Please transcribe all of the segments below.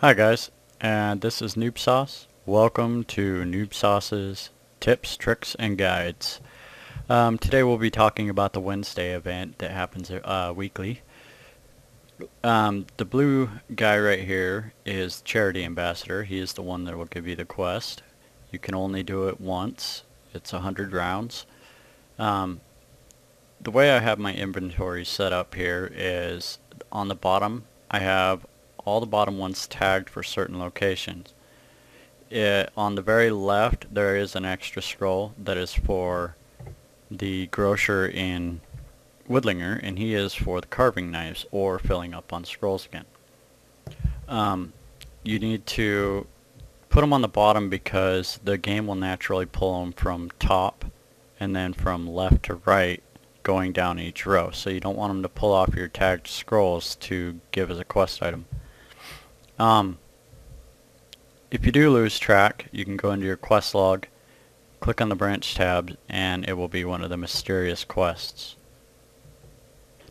Hi guys, and this is Noob Sauce. Welcome to Noob Sauce's Tips, Tricks, and Guides. Today we'll be talking about the Wednesday event that happens weekly. The blue guy right here is Charity Ambassador. He is the one that will give you the quest. You can only do it once. It's 100 rounds. The way I have my inventory set up here is on the bottom I have all the bottom ones tagged for certain locations. On the very left there is an extra scroll that is for the grocer in Woodlinger, and he is for the carving knives or filling up on scrolls again. You need to put them on the bottom because the game will naturally pull them from top and then from left to right going down each row, so you don't want them to pull off your tagged scrolls to give as a quest item. If you do lose track, you can go into your quest log, click on the branch tab, and it will be one of the mysterious quests.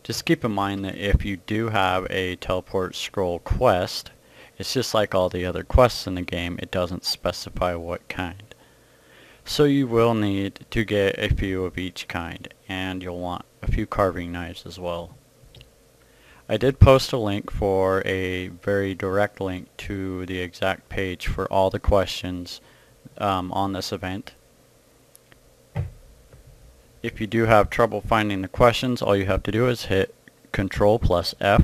Just keep in mind that if you do have a teleport scroll quest, it's just like all the other quests in the game, it doesn't specify what kind. So you will need to get a few of each kind, and you'll want a few carving knives as well. I did post a link for a very direct link to the exact page for all the questions on this event. If you do have trouble finding the questions, all you have to do is hit Control plus F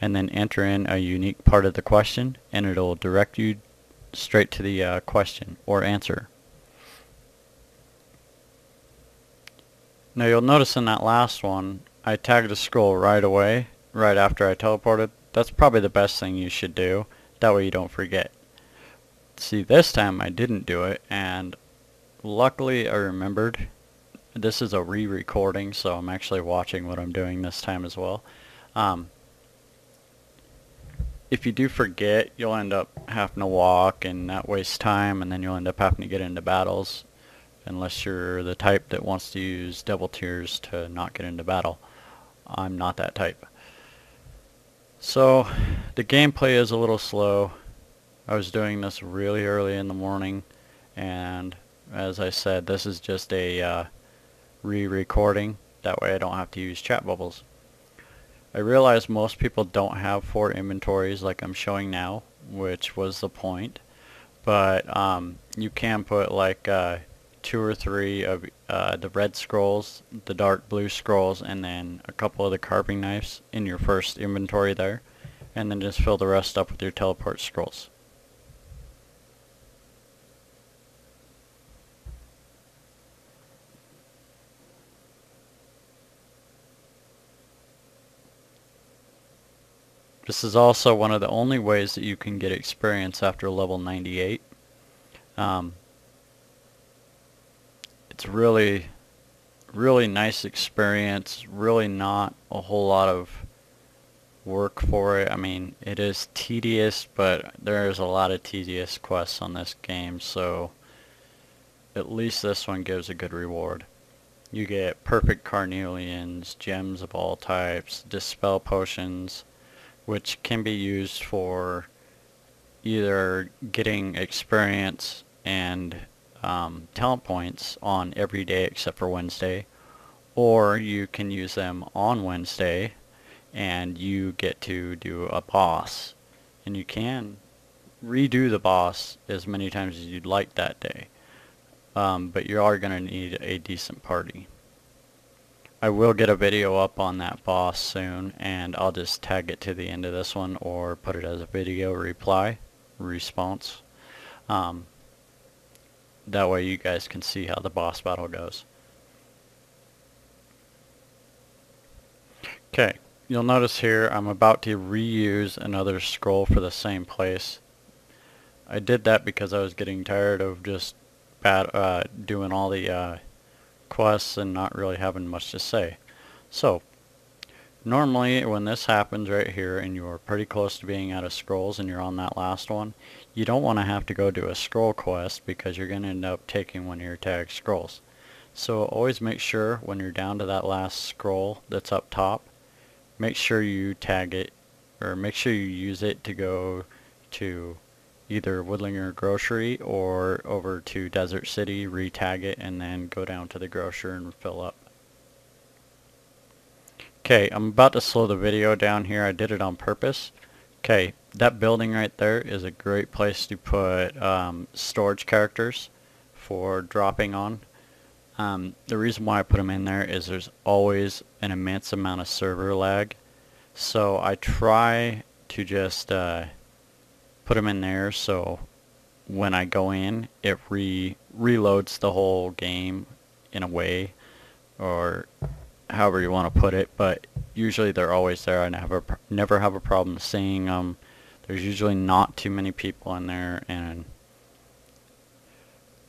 and then enter in a unique part of the question, and it'll direct you straight to the question or answer. Now you'll notice in that last one, I tagged a scroll right away, right after I teleported. That's probably the best thing you should do. That way you don't forget. See, this time I didn't do it, and luckily I remembered. This is a re-recording, so I'm actually watching what I'm doing this time as well. If you do forget, you'll end up having to walk, and that wastes time, and then you'll end up having to get into battles. Unless you're the type that wants to use double tiers to not get into battle. I'm not that type. So the gameplay is a little slow. I was doing this really early in the morning, and as I said, this is just a re-recording. That way I don't have to use chat bubbles. I realize most people don't have 4 inventories like I'm showing now, which was the point, but you can put like 2 or 3 of the red scrolls, the dark blue scrolls, and then a couple of the carving knives in your first inventory there, and then just fill the rest up with your teleport scrolls. This is also one of the only ways that you can get experience after level 98. It's really nice experience, really not a whole lot of work for it. I mean, it is tedious, but there's a lot of tedious quests on this game, so at least this one gives a good reward. You get perfect carnelians, gems of all types, dispel potions, which can be used for either getting experience and talent points on every day except for Wednesday, or you can use them on Wednesday and you get to do a boss, and you can redo the boss as many times as you'd like that day, but you are going to need a decent party. I will get a video up on that boss soon, and I'll just tag it to the end of this one or put it as a video response. That way you guys can see how the boss battle goes. Okay, you'll notice here I'm about to reuse another scroll for the same place. I did that because I was getting tired of just doing all the quests and not really having much to say. So normally when this happens right here and you're pretty close to being out of scrolls and you're on that last one, you don't want to have to go do a scroll quest because you're going to end up taking one of your tagged scrolls. So always make sure when you're down to that last scroll that's up top, make sure you tag it, or make sure you use it to go to either Woodlinger Grocery or over to Desert City, re-tag it, and then go down to the grocer and fill up. Okay, I'm about to slow the video down here. I did it on purpose. Okay, that building right there is a great place to put storage characters for dropping on. The reason why I put them in there is there's always an immense amount of server lag. So I try to just put them in there so when I go in it reloads the whole game in a way, or however you want to put it, but usually they're always there. I never have a problem seeing them. There's usually not too many people in there, and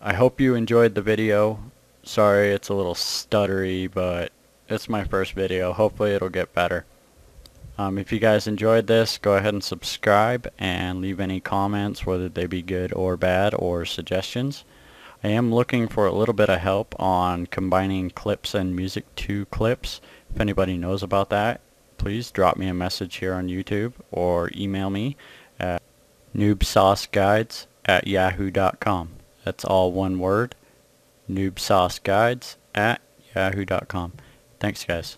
I hope you enjoyed the video. Sorry it's a little stuttery, but it's my first video. Hopefully it'll get better. If you guys enjoyed this, go ahead and subscribe and leave any comments, whether they be good or bad, or suggestions. I am looking for a little bit of help on combining clips and music to clips. If anybody knows about that, please drop me a message here on YouTube or email me at noobsauceguides@yahoo.com. That's all one word, noobsauceguides@yahoo.com. Thanks guys.